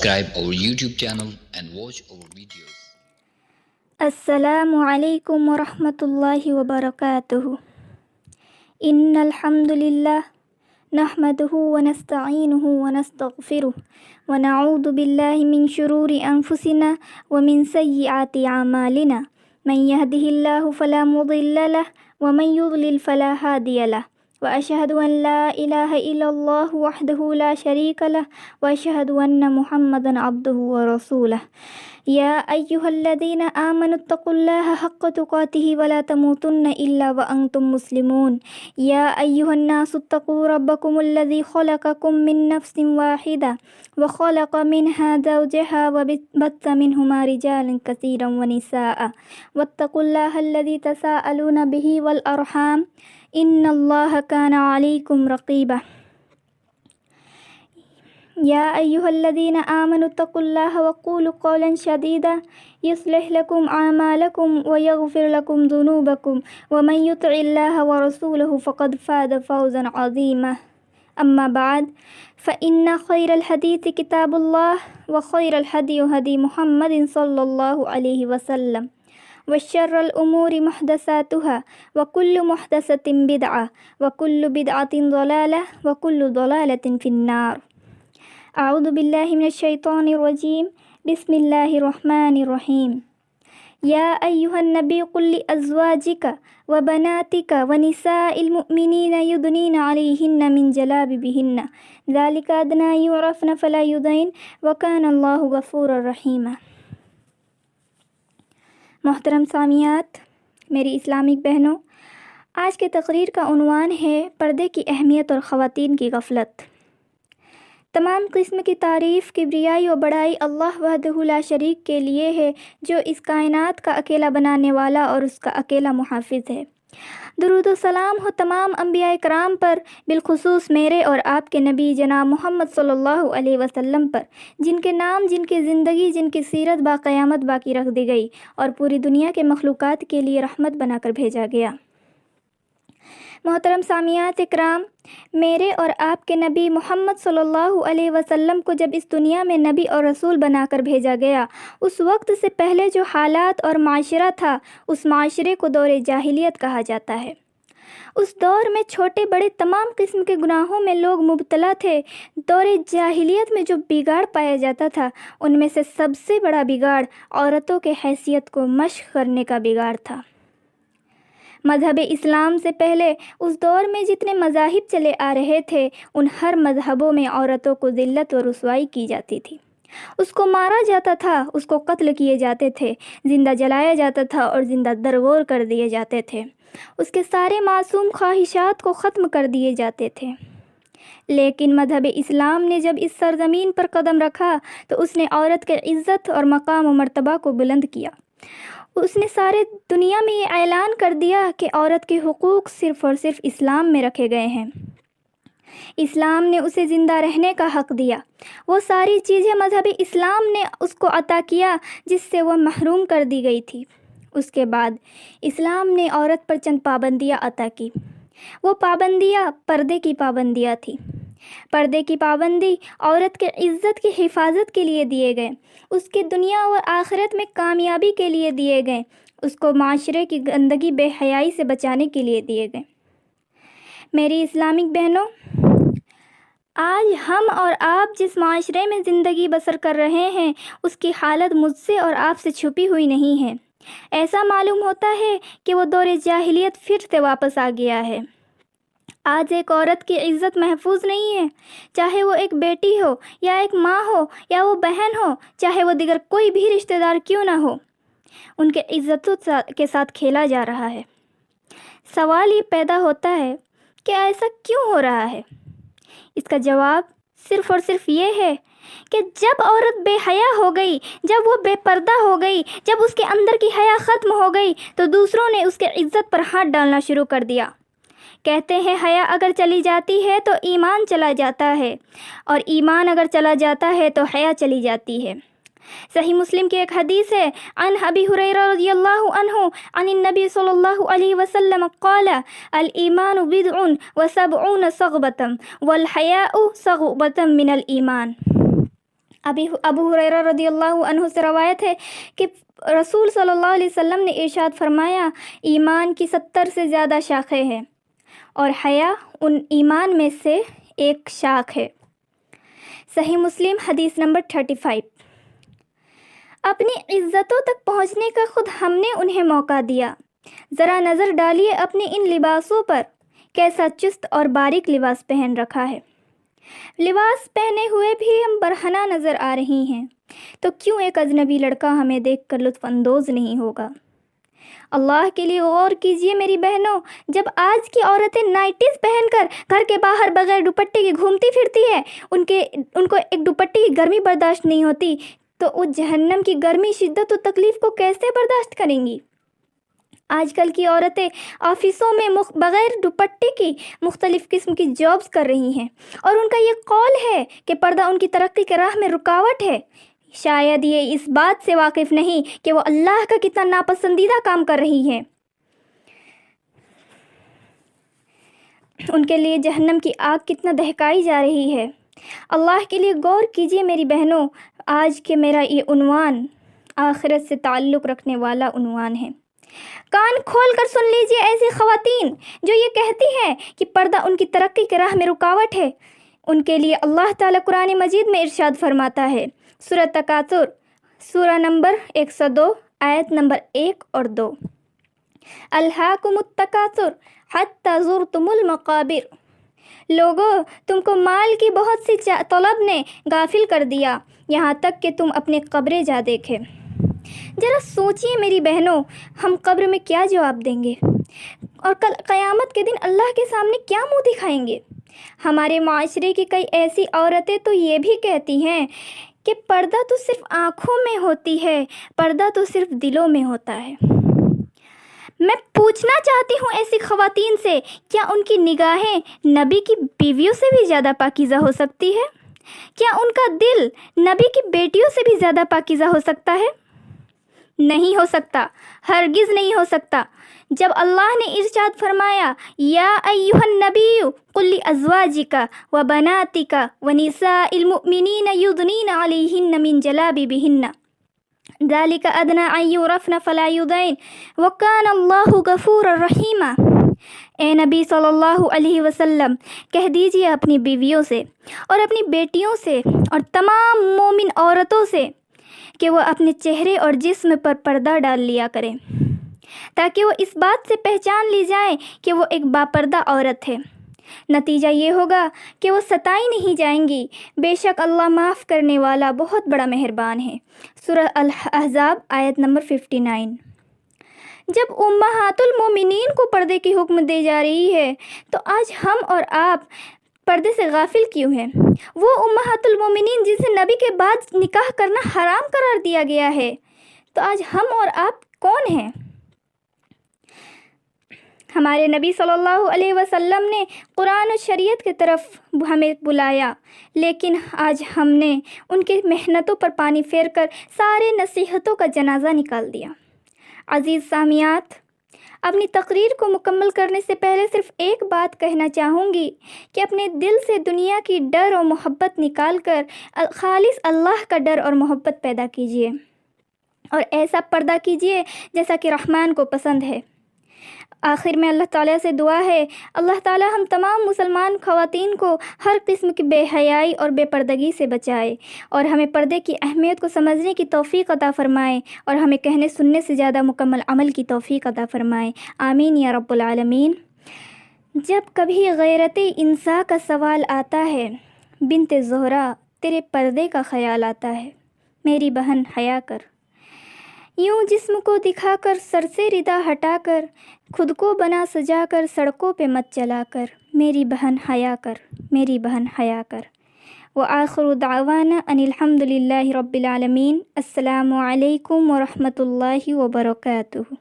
subscribe our YouTube channel and watch our videos. السلام علیکم ورحمۃ اللہ وبرکاتہ۔ ان الحمد للہ نحمده ونستعینه ونستغفره ونعوذ باللہ من شرور انفسنا ومن سیئات اعمالنا من يهده الله فلا مضل له ومن يضلل فلا هادي له واشهد ان لا الہ الا اللہ وحدہ لا شریک لہ واشهد ان محمدا عبدہ ورسولہ۔ یا ایہا الذین آمنوا اتقوا اللہ حق تقاته ولا تموتن الا وانتم مسلمون۔ یا ایہا الناس اتقوا ربکم الذی خلقکم من نفس واحدہ وخلق منها زوجها وبث منہما رجالا کثیرا ونساء واتقوا اللہ الذی تساءلون به والارحام ان اللہ کان علیکم رقیبا۔ یا ایہا الذین آمنوا اتقوا اللہ وقولوا قولا سدیدا یصلح لکم اعمالکم ویغفر لکم ذنوبکم ومن یطع اللہ ورسولہ فقد فاز فوزا عظیما۔ اما بعد فإن خیر الحدیث کتاب اللہ وخیر الہدی ہدی محمد صلی اللہ علیہ وسلم وشر الامور محدثاتها وكل محدثة بدعة وكل بدعة ضلالة وكل ضلالة في النار۔ اعوذ باللہ من الشیطان الرجیم، بسم اللہ الرحمن الرحیم۔ یا ایہا النبی قل لازواجک وبناتک ونساء المؤمنین یدنین علیہن من جلابیبہن ذلک ادنی ان یعرفن فلا یؤذین وکان اللہ غفورا رحیما۔ محترم سامعات، میری اسلامک بہنوں، آج کے تقریر کا عنوان ہے پردے کی اہمیت اور خواتین کی غفلت۔ تمام قسم کی تعریف، کبریائی و بڑائی اللہ وحدہ لا شریک کے لیے ہے، جو اس کائنات کا اکیلا بنانے والا اور اس کا اکیلا محافظ ہے۔ درود و سلام ہو تمام انبیاء کرام پر، بالخصوص میرے اور آپ کے نبی جناب محمد صلی اللہ علیہ وسلم پر، جن کے نام، جن کی زندگی، جن کی سیرت با قیامت باقی رکھ دی گئی اور پوری دنیا کے مخلوقات کے لیے رحمت بنا کر بھیجا گیا۔ محترم سامعات اکرام، میرے اور آپ کے نبی محمد صلی اللہ علیہ وسلم کو جب اس دنیا میں نبی اور رسول بنا کر بھیجا گیا، اس وقت سے پہلے جو حالات اور معاشرہ تھا، اس معاشرے کو دور جاہلیت کہا جاتا ہے۔ اس دور میں چھوٹے بڑے تمام قسم کے گناہوں میں لوگ مبتلا تھے۔ دور جاہلیت میں جو بگاڑ پایا جاتا تھا، ان میں سے سب سے بڑا بگاڑ عورتوں کے حیثیت کو مشق کرنے کا بگاڑ تھا۔ مذہب اسلام سے پہلے اس دور میں جتنے مذاہب چلے آ رہے تھے، ان ہر مذہبوں میں عورتوں کو ذلت و رسوائی کی جاتی تھی۔ اس کو مارا جاتا تھا، اس کو قتل کیے جاتے تھے، زندہ جلایا جاتا تھا اور زندہ درگور کر دیے جاتے تھے۔ اس کے سارے معصوم خواہشات کو ختم کر دیے جاتے تھے۔ لیکن مذہب اسلام نے جب اس سرزمین پر قدم رکھا تو اس نے عورت کے عزت اور مقام و مرتبہ کو بلند کیا۔ اس نے سارے دنیا میں یہ اعلان کر دیا کہ عورت کے حقوق صرف اور صرف اسلام میں رکھے گئے ہیں۔ اسلام نے اسے زندہ رہنے کا حق دیا۔ وہ ساری چیزیں مذہب اسلام نے اس کو عطا کیا جس سے وہ محروم کر دی گئی تھی۔ اس کے بعد اسلام نے عورت پر چند پابندیاں عطا کی۔ وہ پابندیاں پردے کی پابندیاں تھیں۔ پردے کی پابندی عورت کے عزت کی حفاظت کے لیے دیے گئے، اس کی دنیا اور آخرت میں کامیابی کے لیے دیے گئے، اس کو معاشرے کی گندگی بے حیائی سے بچانے کے لیے دیے گئے۔ میری اسلامک بہنوں، آج ہم اور آپ جس معاشرے میں زندگی بسر کر رہے ہیں، اس کی حالت مجھ سے اور آپ سے چھپی ہوئی نہیں ہے۔ ایسا معلوم ہوتا ہے کہ وہ دور جاہلیت پھر سے واپس آ گیا ہے۔ آج ایک عورت کی عزت محفوظ نہیں ہے، چاہے وہ ایک بیٹی ہو یا ایک ماں ہو یا وہ بہن ہو، چاہے وہ دیگر کوئی بھی رشتہ دار کیوں نہ ہو، ان کے عزتوں کے ساتھ کھیلا جا رہا ہے۔ سوال یہ پیدا ہوتا ہے کہ ایسا کیوں ہو رہا ہے؟ اس کا جواب صرف اور صرف یہ ہے کہ جب عورت بے حیا ہو گئی، جب وہ بے پردہ ہو گئی، جب اس کے اندر کی حیا ختم ہو گئی، تو دوسروں نے اس کے عزت پر ہاتھ ڈالنا شروع کر دیا۔ کہتے ہیں حیا اگر چلی جاتی ہے تو ایمان چلا جاتا ہے، اور ایمان اگر چلا جاتا ہے تو حیا چلی جاتی ہے۔ صحیح مسلم کی ایک حدیث ہے، عن ابی ہریرہ رضی اللہ عنہ عن النبی صلی اللہ علیہ وسلم قال الایمان بضع وسبعون صغبة والحیاء صغبة من الایمان۔ ابو ہریرہ رضی اللہ عنہ سے روایت ہے کہ رسول صلی اللہ علیہ وسلم نے ارشاد فرمایا، ایمان کی 70 سے زیادہ شاخیں ہیں اور حیا ان ایمان میں سے ایک شاخ ہے۔ صحیح مسلم حدیث نمبر 35۔ اپنی عزتوں تک پہنچنے کا خود ہم نے انہیں موقع دیا۔ ذرا نظر ڈالیے اپنے ان لباسوں پر، کیسا چست اور باریک لباس پہن رکھا ہے۔ لباس پہنے ہوئے بھی ہم برہنہ نظر آ رہی ہیں، تو کیوں ایک اجنبی لڑکا ہمیں دیکھ کر لطف اندوز نہیں ہوگا؟ اللہ کے لیے غور کیجئے میری بہنوں، جب آج کی عورتیں نائٹیز پہن کر گھر کے باہر بغیر دوپٹے کے گھومتی پھرتی ہے، ان کو ایک دوپٹے کی گرمی برداشت نہیں ہوتی، تو وہ جہنم کی گرمی، شدت و تکلیف کو کیسے برداشت کریں گی؟ آج کل کی عورتیں آفسوں میں بغیر دوپٹے کی مختلف قسم کی جابز کر رہی ہیں، اور ان کا یہ قول ہے کہ پردہ ان کی ترقی کے راہ میں رکاوٹ ہے۔ شاید یہ اس بات سے واقف نہیں کہ وہ اللہ کا کتنا ناپسندیدہ کام کر رہی ہیں۔ ان کے لیے جہنم کی آگ کتنا دہکائی جا رہی ہے۔ اللہ کے لیے غور کیجئے میری بہنوں، آج کے میرا یہ عنوان آخرت سے تعلق رکھنے والا عنوان ہے۔ کان کھول کر سن لیجئے ایسی خواتین جو یہ کہتی ہیں کہ پردہ ان کی ترقی کے راہ میں رکاوٹ ہے۔ ان کے لیے اللہ تعالیٰ قرآن مجید میں ارشاد فرماتا ہے، سورہ تکاثر، سورہ نمبر 102، آیت نمبر 1 اور 2، الہاکم التکاثر حتی زرتم المقابر۔ لوگو، تم کو مال کی بہت سی طلب نے غافل کر دیا، یہاں تک کہ تم اپنے قبریں جا دیکھے۔ ذرا سوچئے میری بہنوں، ہم قبر میں کیا جواب دیں گے، اور کل قیامت کے دن اللہ کے سامنے کیا منہ دکھائیں گے؟ ہمارے معاشرے کی کئی ایسی عورتیں تو یہ بھی کہتی ہیں کہ پردہ تو صرف آنکھوں میں ہوتی ہے، پردہ تو صرف دلوں میں ہوتا ہے۔ میں پوچھنا چاہتی ہوں ایسی خواتین سے، کیا ان کی نگاہیں نبی کی بیویوں سے بھی زیادہ پاکیزہ ہو سکتی ہے؟ کیا ان کا دل نبی کی بیٹیوں سے بھی زیادہ پاکیزہ ہو سکتا ہے؟ نہیں ہو سکتا، ہرگز نہیں ہو سکتا۔ جب اللہ نے ارشاد فرمایا، یا ایھا النبی قل لازواجک وبناتک ونساء المؤمنین یدنین علیہن من جلابیبہن ذلک ادنی ان یعرفن فلا یؤذین وکان اللہ غفورا رحیما۔ اے نبی صلی اللہ علیہ وسلم، کہہ دیجئے اپنی بیویوں سے اور اپنی بیٹیوں سے اور تمام مومن عورتوں سے کہ وہ اپنے چہرے اور جسم پر پردہ ڈال لیا کریں، تاکہ وہ اس بات سے پہچان لی جائیں کہ وہ ایک باپردہ عورت ہے۔ نتیجہ یہ ہوگا کہ وہ ستائی نہیں جائیں گی، بے شک اللہ معاف کرنے والا بہت بڑا مہربان ہے۔ سورہ الاحزاب، آیت نمبر 59۔ جب امہات المومنین کو پردے کی حکم دی جا رہی ہے، تو آج ہم اور آپ پردے سے غافل کیوں ہیں؟ وہ امہات المومنین جن سے نبی کے بعد نکاح کرنا حرام قرار دیا گیا ہے، تو آج ہم اور آپ کون ہیں؟ ہمارے نبی صلی اللہ علیہ وسلم نے قرآن و شریعت کی طرف ہمیں بلایا، لیکن آج ہم نے ان کی محنتوں پر پانی پھیر کر سارے نصیحتوں کا جنازہ نکال دیا۔ عزیز سامعات، اپنی تقریر کو مکمل کرنے سے پہلے صرف ایک بات کہنا چاہوں گی کہ اپنے دل سے دنیا کی ڈر اور محبت نکال کر خالص اللہ کا ڈر اور محبت پیدا کیجیے، اور ایسا پردہ کیجیے جیسا کہ رحمان کو پسند ہے۔ آخر میں اللہ تعالیٰ سے دعا ہے، اللہ تعالیٰ ہم تمام مسلمان خواتین کو ہر قسم کی بے حیائی اور بے پردگی سے بچائے، اور ہمیں پردے کی اہمیت کو سمجھنے کی توفیق عطا فرمائے، اور ہمیں کہنے سننے سے زیادہ مکمل عمل کی توفیق عطا فرمائے، آمین یا رب العالمین۔ جب کبھی غیرت انسا کا سوال آتا ہے، بنت زہرا تیرے پردے کا خیال آتا ہے، میری بہن حیا کر، یوں جسم کو دکھا کر سر سے ردا ہٹا کر، خود کو بنا سجا کر سڑکوں پہ مت چلا کر، میری بہن حیا کر، میری بہن حیا کر۔ وآخر دعوانا ان الحمد للہ رب العالمین۔ السلام علیکم ورحمۃ اللہ وبرکاتہ۔